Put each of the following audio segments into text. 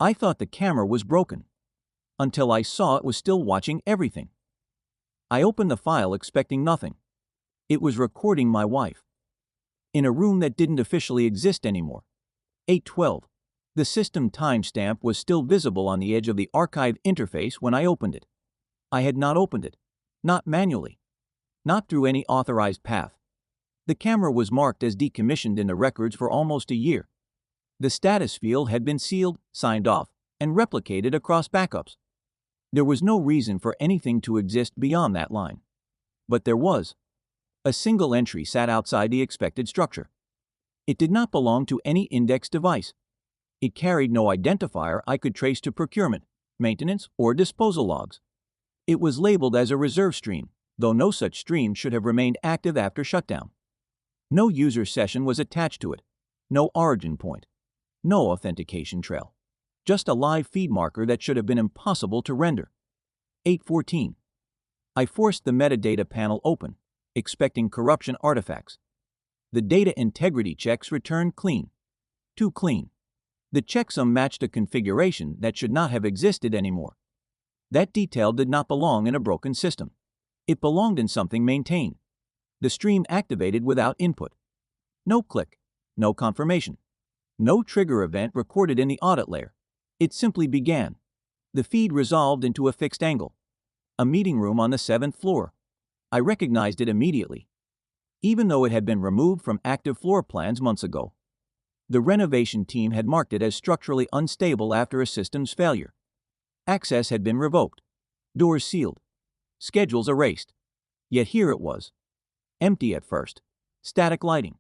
I thought the camera was broken, until I saw it was still watching everything. I opened the file expecting nothing. It was recording my wife. In a room that didn't officially exist anymore. 8:12. The system timestamp was still visible on the edge of the archive interface when I opened it. I had not opened it. Not manually. Not through any authorized path. The camera was marked as decommissioned in the records for almost a year. The status field had been sealed, signed off, and replicated across backups. There was no reason for anything to exist beyond that line. But there was. A single entry sat outside the expected structure. It did not belong to any index device. It carried no identifier I could trace to procurement, maintenance, or disposal logs. It was labeled as a reserve stream, though no such stream should have remained active after shutdown. No user session was attached to it. No origin point. No authentication trail. Just a live feed marker that should have been impossible to render. 8:14. I forced the metadata panel open, expecting corruption artifacts. The data integrity checks returned clean. Too clean. The checksum matched a configuration that should not have existed anymore. That detail did not belong in a broken system. It belonged in something maintained. The stream activated without input. No click. No confirmation. No trigger event recorded in the audit layer. It simply began. The feed resolved into a fixed angle. A meeting room on the 7th floor. I recognized it immediately. Even though it had been removed from active floor plans months ago. The renovation team had marked it as structurally unstable after a system's failure. Access had been revoked. Doors sealed. Schedules erased. Yet here it was. Empty at first. Static lighting.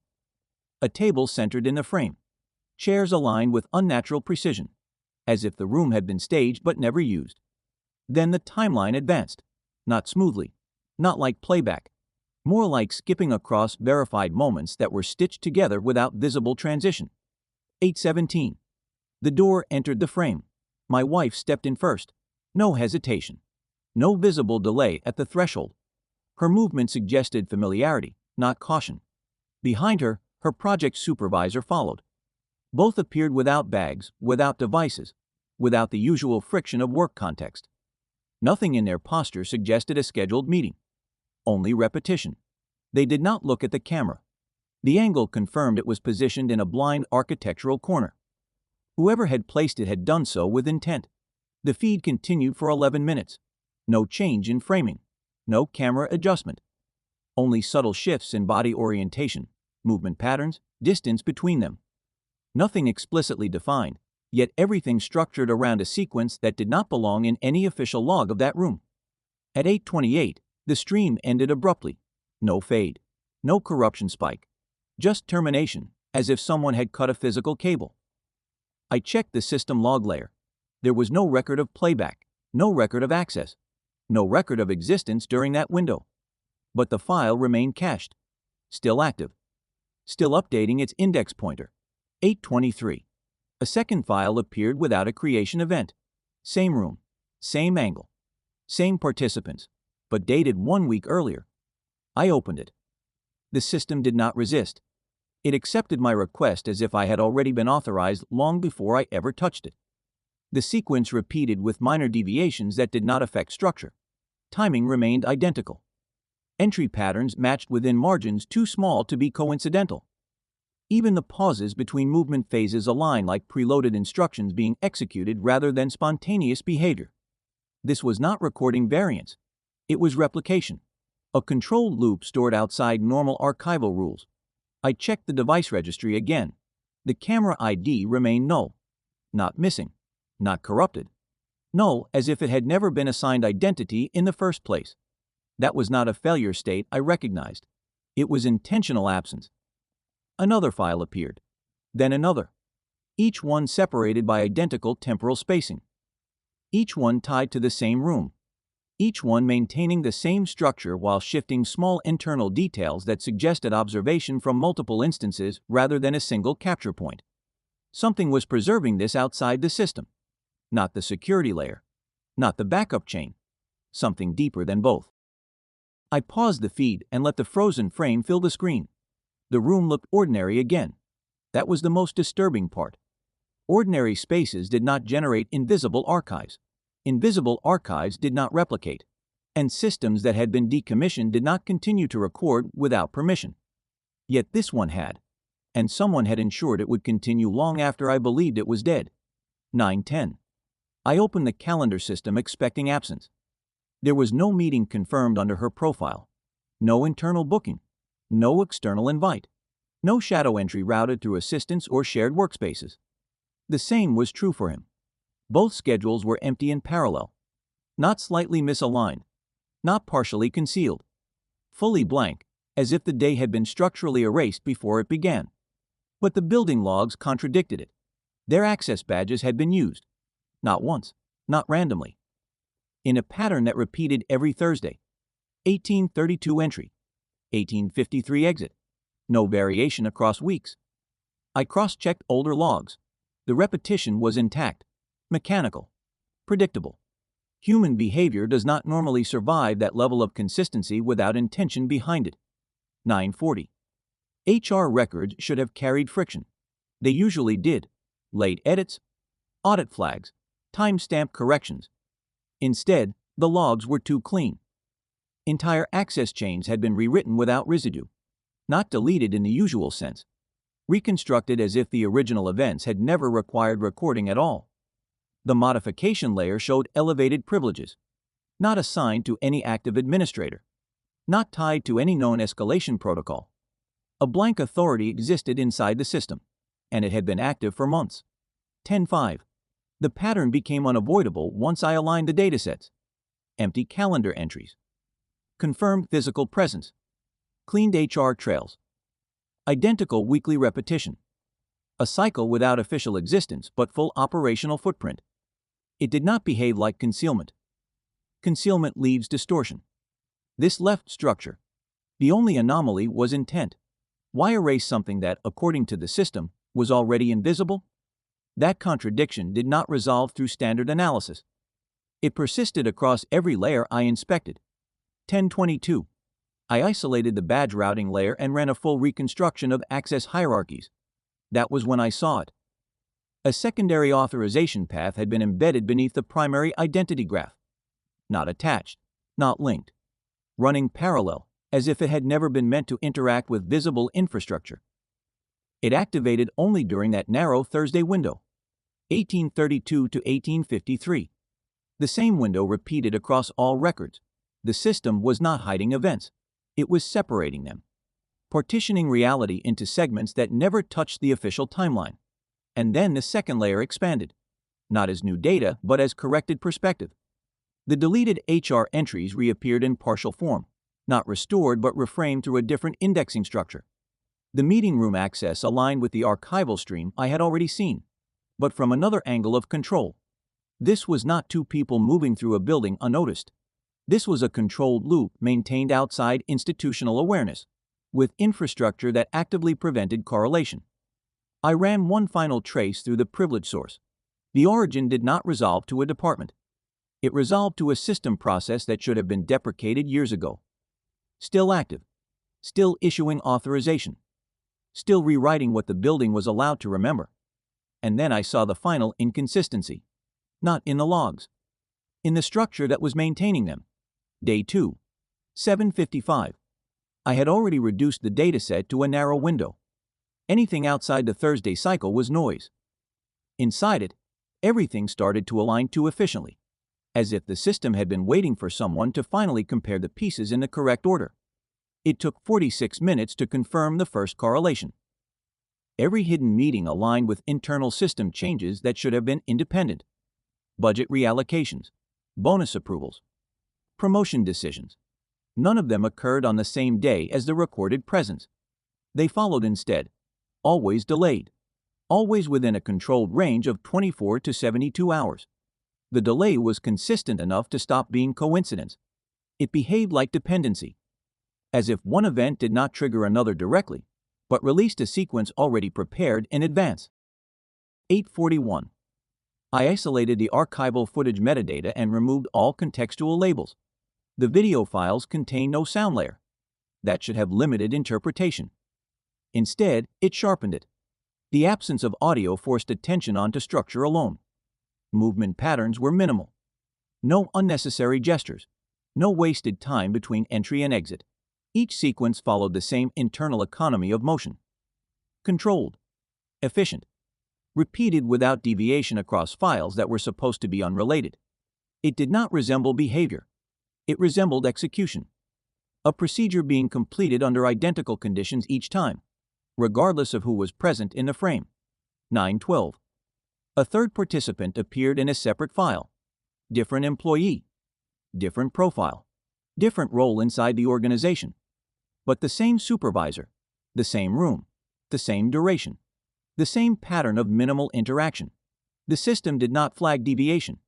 A table centered in the frame. Chairs aligned with unnatural precision, as if the room had been staged but never used. Then the timeline advanced. Not smoothly. Not like playback. More like skipping across verified moments that were stitched together without visible transition. 8:17. The door entered the frame. My wife stepped in first. No hesitation. No visible delay at the threshold. Her movement suggested familiarity, not caution. Behind her, her project supervisor followed. Both appeared without bags, without devices, without the usual friction of work context. Nothing in their posture suggested a scheduled meeting. Only repetition. They did not look at the camera. The angle confirmed it was positioned in a blind architectural corner. Whoever had placed it had done so with intent. The feed continued for 11 minutes. No change in framing. No camera adjustment. Only subtle shifts in body orientation, movement patterns, distance between them. Nothing explicitly defined, yet everything structured around a sequence that did not belong in any official log of that room. At 8:28, the stream ended abruptly. No fade. No corruption spike. Just termination, as if someone had cut a physical cable. I checked the system log layer. There was no record of playback, no record of access, no record of existence during that window. But the file remained cached, still active, still updating its index pointer. 8:23. A second file appeared without a creation event. Same room, same angle, same participants, but dated 1 week earlier. I opened it. The system did not resist. It accepted my request as if I had already been authorized long before I ever touched it. The sequence repeated with minor deviations that did not affect structure. Timing remained identical. Entry patterns matched within margins too small to be coincidental. Even the pauses between movement phases align like preloaded instructions being executed rather than spontaneous behavior. This was not recording variance. It was replication. A controlled loop stored outside normal archival rules. I checked the device registry again. The camera ID remained null. Not missing. Not corrupted. Null as if it had never been assigned identity in the first place. That was not a failure state I recognized. It was intentional absence. Another file appeared. Then another. Each one separated by identical temporal spacing. Each one tied to the same room. Each one maintaining the same structure while shifting small internal details that suggested observation from multiple instances rather than a single capture point. Something was preserving this outside the system. Not the security layer. Not the backup chain. Something deeper than both. I paused the feed and let the frozen frame fill the screen. The room looked ordinary again. That was the most disturbing part. Ordinary spaces did not generate invisible archives. Invisible archives did not replicate. And systems that had been decommissioned did not continue to record without permission. Yet this one had. And someone had ensured it would continue long after I believed it was dead. 9:10. I opened the calendar system expecting absence. There was no meeting confirmed under her profile. No internal booking. No external invite. No shadow entry routed through assistants or shared workspaces. The same was true for him. Both schedules were empty in parallel. Not slightly misaligned. Not partially concealed. Fully blank, as if the day had been structurally erased before it began. But the building logs contradicted it. Their access badges had been used. Not once, not randomly. In a pattern that repeated every Thursday. 1832 entry. 1853 exit. No variation across weeks. I cross-checked older logs. The repetition was intact, mechanical, predictable. Human behavior does not normally survive that level of consistency without intention behind it. 9:40. HR records should have carried friction. They usually did. Late edits, audit flags, timestamp corrections. Instead, the logs were too clean. Entire access chains had been rewritten without residue. Not deleted in the usual sense. Reconstructed as if the original events had never required recording at all. The modification layer showed elevated privileges. Not assigned to any active administrator. Not tied to any known escalation protocol. A blank authority existed inside the system, and it had been active for months. 10:05. The pattern became unavoidable once I aligned the datasets. Empty calendar entries. Confirmed physical presence. Cleaned HR trails. Identical weekly repetition. A cycle without official existence but full operational footprint. It did not behave like concealment. Concealment leaves distortion. This left structure. The only anomaly was intent. Why erase something that, according to the system, was already invisible? That contradiction did not resolve through standard analysis. It persisted across every layer I inspected. 10:22. I isolated the badge routing layer and ran a full reconstruction of access hierarchies. That was when I saw it. A secondary authorization path had been embedded beneath the primary identity graph. Not attached, not linked. Running parallel, as if it had never been meant to interact with visible infrastructure. It activated only during that narrow Thursday window, 1832 to 1853. The same window repeated across all records. The system was not hiding events. It was separating them. Partitioning reality into segments that never touched the official timeline. And then the second layer expanded. Not as new data, but as corrected perspective. The deleted HR entries reappeared in partial form. Not restored but reframed through a different indexing structure. The meeting room access aligned with the archival stream I had already seen, but from another angle of control. This was not two people moving through a building unnoticed. This was a controlled loop maintained outside institutional awareness, with infrastructure that actively prevented correlation. I ran one final trace through the privilege source. The origin did not resolve to a department. It resolved to a system process that should have been deprecated years ago. Still active. Still issuing authorization. Still rewriting what the building was allowed to remember. And then I saw the final inconsistency. Not in the logs. In the structure that was maintaining them. Day 2. 7:55. I had already reduced the dataset to a narrow window. Anything outside the Thursday cycle was noise. Inside it, everything started to align too efficiently, as if the system had been waiting for someone to finally compare the pieces in the correct order. It took 46 minutes to confirm the first correlation. Every hidden meeting aligned with internal system changes that should have been independent. Budget reallocations, bonus approvals, promotion decisions. None of them occurred on the same day as the recorded presence. They followed instead, always delayed, always within a controlled range of 24 to 72 hours. The delay was consistent enough to stop being coincidence. It behaved like dependency, as if one event did not trigger another directly, but released a sequence already prepared in advance. 8:41. I isolated the archival footage metadata and removed all contextual labels. The video files contain no sound layer. That should have limited interpretation. Instead, it sharpened it. The absence of audio forced attention onto structure alone. Movement patterns were minimal. No unnecessary gestures. No wasted time between entry and exit. Each sequence followed the same internal economy of motion. Controlled. Efficient. Repeated without deviation across files that were supposed to be unrelated. It did not resemble behavior. It resembled execution. A procedure being completed under identical conditions each time, regardless of who was present in the frame. 9:12. A third participant appeared in a separate file. Different employee. Different profile. Different role inside the organization. But the same supervisor. The same room. The same duration. The same pattern of minimal interaction. The system did not flag deviation.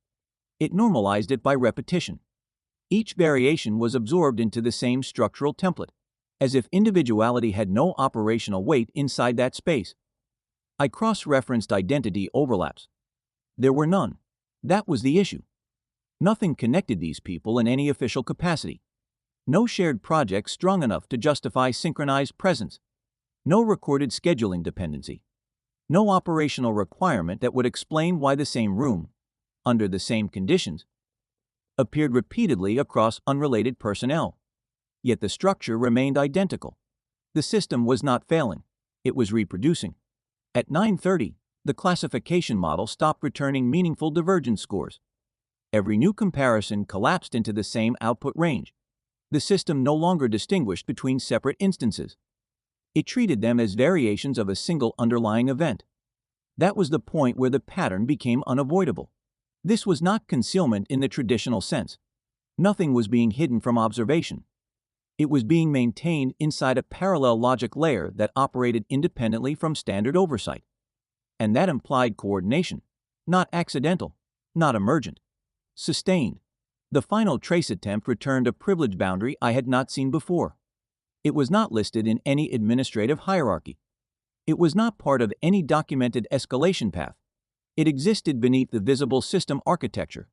It normalized it by repetition. Each variation was absorbed into the same structural template, as if individuality had no operational weight inside that space. I cross-referenced identity overlaps. There were none. That was the issue. Nothing connected these people in any official capacity. No shared project strong enough to justify synchronized presence. No recorded scheduling dependency. No operational requirement that would explain why the same room, under the same conditions, appeared repeatedly across unrelated personnel. Yet the structure remained identical. The system was not failing. It was reproducing. At 9:30, the classification model stopped returning meaningful divergence scores. Every new comparison collapsed into the same output range. The system no longer distinguished between separate instances. It treated them as variations of a single underlying event. That was the point where the pattern became unavoidable. This was not concealment in the traditional sense. Nothing was being hidden from observation. It was being maintained inside a parallel logic layer that operated independently from standard oversight. And that implied coordination, not accidental, not emergent, sustained. The final trace attempt returned a privilege boundary I had not seen before. It was not listed in any administrative hierarchy. It was not part of any documented escalation path. It existed beneath the visible system architecture,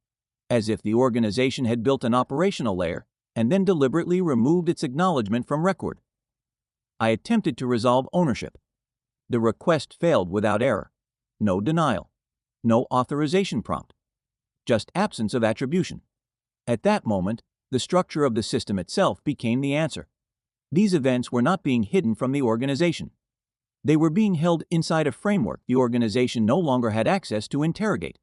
as if the organization had built an operational layer and then deliberately removed its acknowledgement from record. I attempted to resolve ownership. The request failed without error. No denial. No authorization prompt. Just absence of attribution. At that moment, the structure of the system itself became the answer. These events were not being hidden from the organization. They were being held inside a framework the organization no longer had access to interrogate,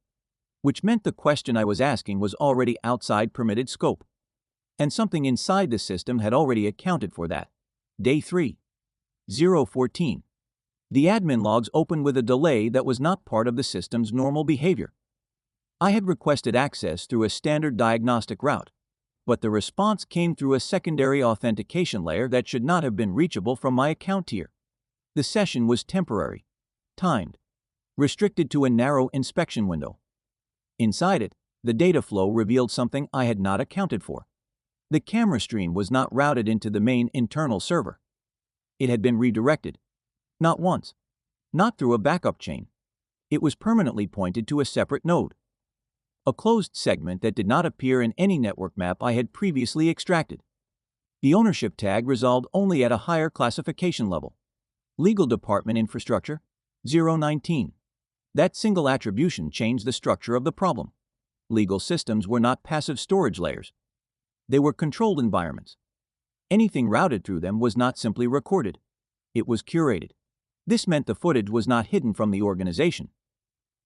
which meant the question I was asking was already outside permitted scope. And something inside the system had already accounted for that. Day 3. 014. The admin logs opened with a delay that was not part of the system's normal behavior. I had requested access through a standard diagnostic route, but the response came through a secondary authentication layer that should not have been reachable from my account tier. The session was temporary, timed, restricted to a narrow inspection window. Inside it, the data flow revealed something I had not accounted for. The camera stream was not routed into the main internal server. It had been redirected. Not once. Not through a backup chain. It was permanently pointed to a separate node. A closed segment that did not appear in any network map I had previously extracted. The ownership tag resolved only at a higher classification level. Legal Department Infrastructure, 019. That single attribution changed the structure of the problem. Legal systems were not passive storage layers. They were controlled environments. Anything routed through them was not simply recorded. It was curated. This meant the footage was not hidden from the organization.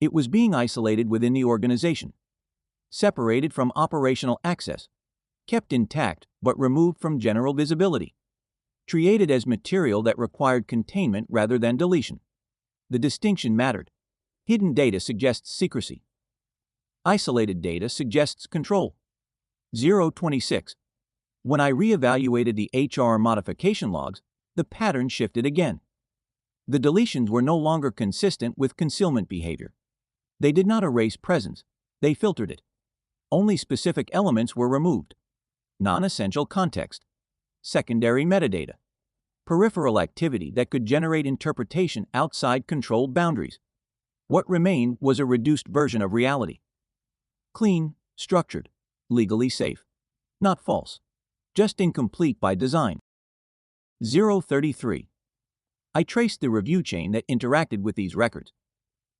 It was being isolated within the organization, separated from operational access, kept intact but removed from general visibility, treated as material that required containment rather than deletion. The distinction mattered. Hidden data suggests secrecy. Isolated data suggests control. 026. When I reevaluated the HR modification logs, the pattern shifted again. The deletions were no longer consistent with concealment behavior. They did not erase presence. They filtered it. Only specific elements were removed. Non-essential context. Secondary metadata. Peripheral activity that could generate interpretation outside controlled boundaries. What remained was a reduced version of reality. Clean, structured, legally safe. Not false. Just incomplete by design. 033. I traced the review chain that interacted with these records.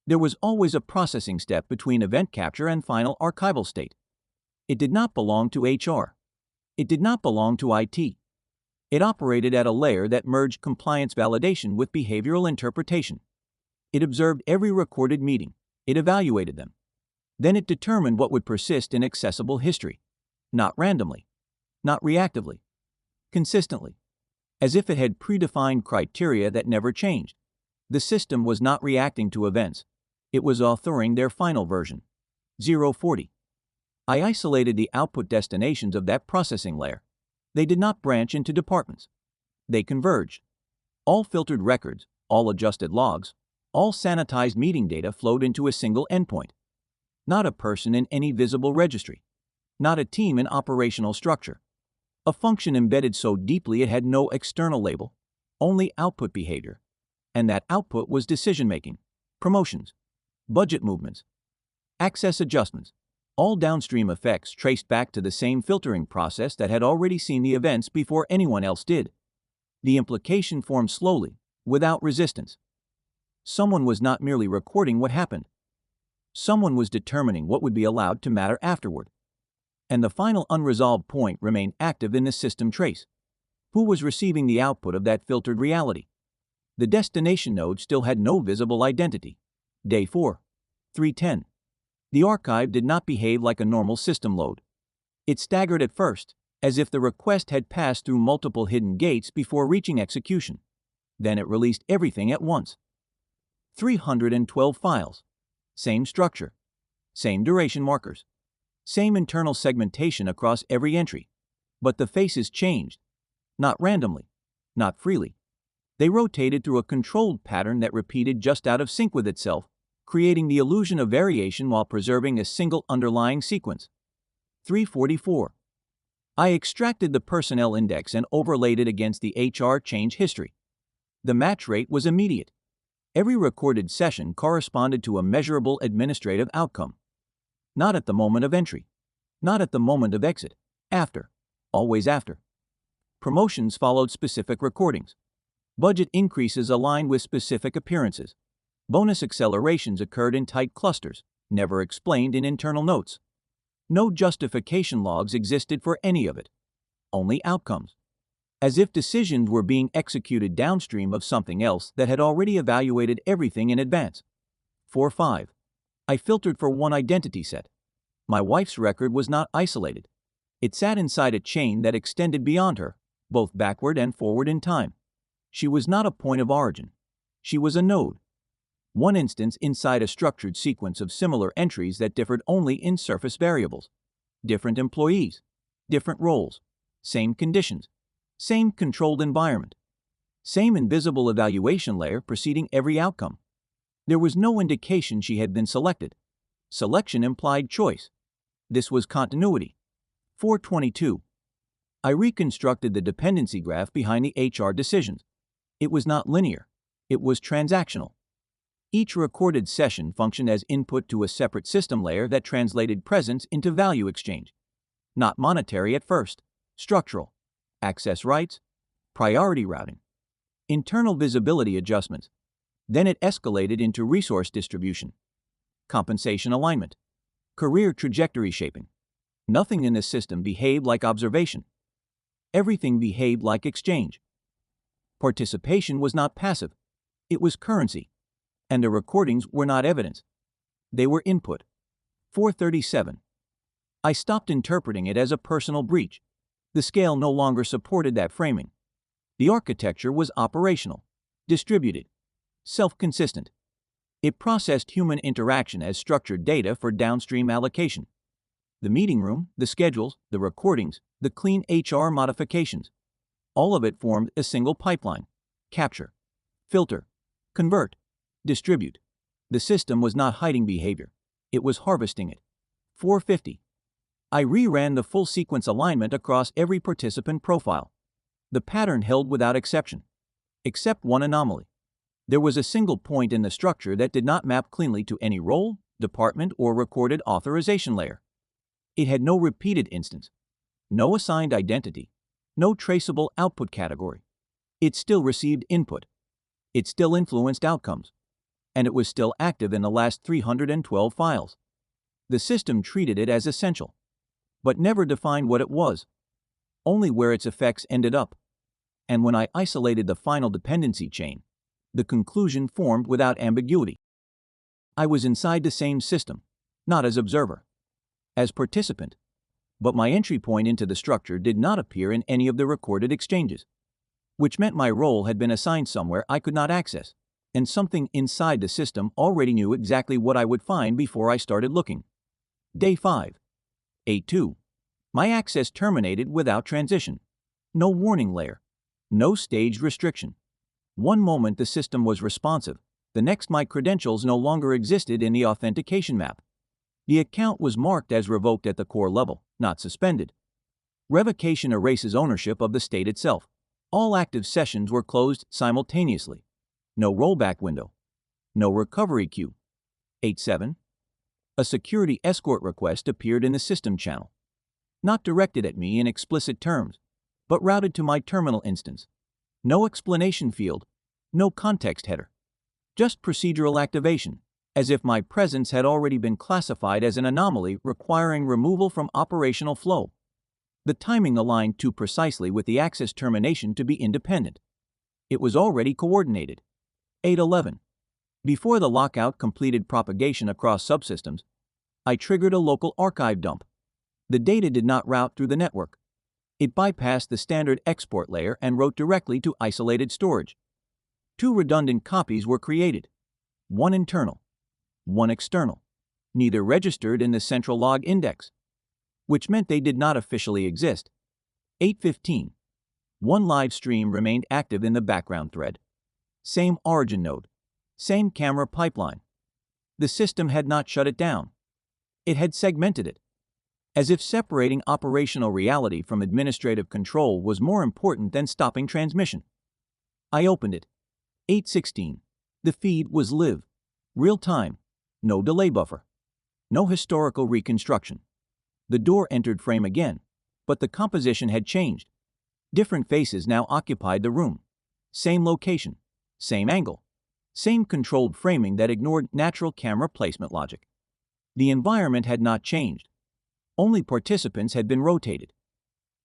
There was always a processing step between event capture and final archival state. It did not belong to HR. It did not belong to IT. It operated at a layer that merged compliance validation with behavioral interpretation. It observed every recorded meeting. It evaluated them. Then it determined what would persist in accessible history. Not randomly. Not reactively. Consistently. As if it had predefined criteria that never changed. The system was not reacting to events. It was authoring their final version. 040. I isolated the output destinations of that processing layer. They did not branch into departments. They converged. All filtered records, all adjusted logs, all sanitized meeting data flowed into a single endpoint. Not a person in any visible registry. Not a team in operational structure. A function embedded so deeply it had no external label, only output behavior. And that output was decision-making, promotions, budget movements, access adjustments, all downstream effects traced back to the same filtering process that had already seen the events before anyone else did. The implication formed slowly, without resistance. Someone was not merely recording what happened. Someone was determining what would be allowed to matter afterward. And the final unresolved point remained active in the system trace. Who was receiving the output of that filtered reality? The destination node still had no visible identity. Day 4. 310. The archive did not behave like a normal system load. It staggered at first, as if the request had passed through multiple hidden gates before reaching execution. Then it released everything at once. 312 files. Same structure. Same duration markers. Same internal segmentation across every entry. But the faces changed. Not randomly. Not freely. They rotated through a controlled pattern that repeated just out of sync with itself, creating the illusion of variation while preserving a single underlying sequence. 344. I extracted the personnel index and overlaid it against the HR change history. The match rate was immediate. Every recorded session corresponded to a measurable administrative outcome. Not at the moment of entry. Not at the moment of exit. After. Always after. Promotions followed specific recordings. Budget increases aligned with specific appearances. Bonus accelerations occurred in tight clusters, never explained in internal notes. No justification logs existed for any of it. Only outcomes. As if decisions were being executed downstream of something else that had already evaluated everything in advance. 4-5. I filtered for one identity set. My wife's record was not isolated. It sat inside a chain that extended beyond her, both backward and forward in time. She was not a point of origin. She was a node. One instance inside a structured sequence of similar entries that differed only in surface variables. Different employees, different roles, same conditions, same controlled environment, same invisible evaluation layer preceding every outcome. There was no indication she had been selected. Selection implied choice. This was continuity. 422. I reconstructed the dependency graph behind the HR decisions. It was not linear. It was transactional. Each recorded session functioned as input to a separate system layer that translated presence into value exchange. Not monetary at first, structural, access rights, priority routing, internal visibility adjustments. Then it escalated into resource distribution, compensation alignment, career trajectory shaping. Nothing in the system behaved like observation. Everything behaved like exchange. Participation was not passive. It was currency. And the recordings were not evidence. They were input. 437. I stopped interpreting it as a personal breach. The scale no longer supported that framing. The architecture was operational, distributed, self-consistent. It processed human interaction as structured data for downstream allocation. The meeting room, the schedules, the recordings, the clean HR modifications. All of it formed a single pipeline. Capture, filter, convert, distribute. The system was not hiding behavior. It was harvesting it. 450. I reran the full sequence alignment across every participant profile. The pattern held without exception. Except one anomaly. There was a single point in the structure that did not map cleanly to any role, department, or recorded authorization layer. It had no repeated instance, no assigned identity, no traceable output category. It still received input. It still influenced outcomes, and it was still active in the last 312 files. The system treated it as essential, but never defined what it was, only where its effects ended up. And when I isolated the final dependency chain, the conclusion formed without ambiguity. I was inside the same system, not as observer, as participant, but my entry point into the structure did not appear in any of the recorded exchanges, which meant my role had been assigned somewhere I could not access, and something inside the system already knew exactly what I would find before I started looking. Day 5. A2. My access terminated without transition. No warning layer. No staged restriction. One moment the system was responsive, the next my credentials no longer existed in the authentication map. The account was marked as revoked at the core level, not suspended. Revocation erases ownership of the state itself. All active sessions were closed simultaneously. No rollback window. No recovery queue. 8.7. A security escort request appeared in the system channel. Not directed at me in explicit terms, but routed to my terminal instance. No explanation field. No context header. Just procedural activation, as if my presence had already been classified as an anomaly requiring removal from operational flow. The timing aligned too precisely with the access termination to be independent. It was already coordinated. 8.11. Before the lockout completed propagation across subsystems, I triggered a local archive dump. The data did not route through the network. It bypassed the standard export layer and wrote directly to isolated storage. 2 redundant copies were created. One internal, one external, neither registered in the central log index, which meant they did not officially exist. 8.15. One live stream remained active in the background thread. Same origin node, same camera pipeline. The system had not shut it down. It had segmented it, as if separating operational reality from administrative control was more important than stopping transmission. I opened it. 8.16. The feed was live, real time, no delay buffer, no historical reconstruction. The door entered frame again, but the composition had changed. Different faces now occupied the room. Same location, same angle, same controlled framing that ignored natural camera placement logic. The environment had not changed. Only participants had been rotated,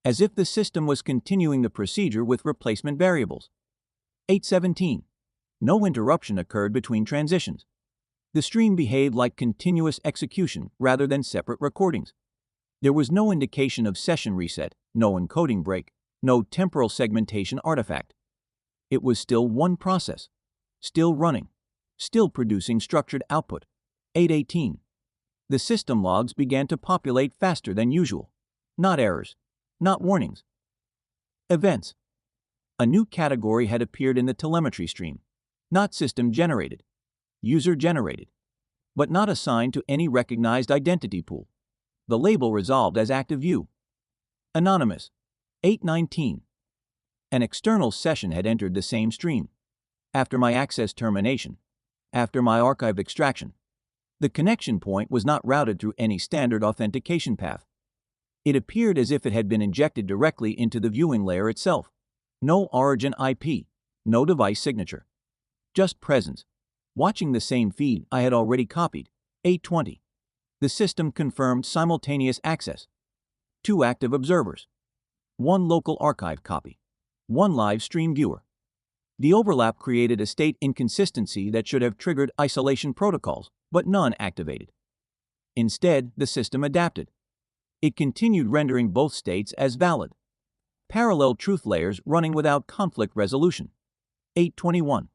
as if the system was continuing the procedure with replacement variables. 8.17. No interruption occurred between transitions. The stream behaved like continuous execution rather than separate recordings. There was no indication of session reset, no encoding break, no temporal segmentation artifact. It was still one process, still running, still producing structured output. 8.18. The system logs began to populate faster than usual. Not errors, not warnings. Events. A new category had appeared in the telemetry stream, not system-generated, user-generated, but not assigned to any recognized identity pool. The label resolved as active view. Anonymous. 8.19. An external session had entered the same stream. After my access termination, after my archive extraction, the connection point was not routed through any standard authentication path. It appeared as if it had been injected directly into the viewing layer itself. No origin IP, no device signature. Just presence, watching the same feed I had already copied. 8.20. The system confirmed simultaneous access. 2 active observers. 1 local archive copy. 1 live stream viewer. The overlap created a state inconsistency that should have triggered isolation protocols, but none activated. Instead, the system adapted. It continued rendering both states as valid. Parallel truth layers running without conflict resolution. 8.21.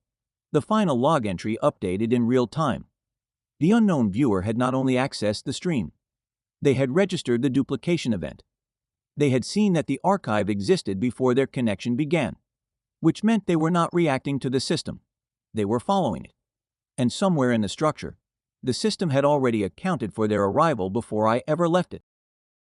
The final log entry updated in real time. The unknown viewer had not only accessed the stream, they had registered the duplication event. They had seen that the archive existed before their connection began, which meant they were not reacting to the system. They were following it. And somewhere in the structure, the system had already accounted for their arrival before I ever left it.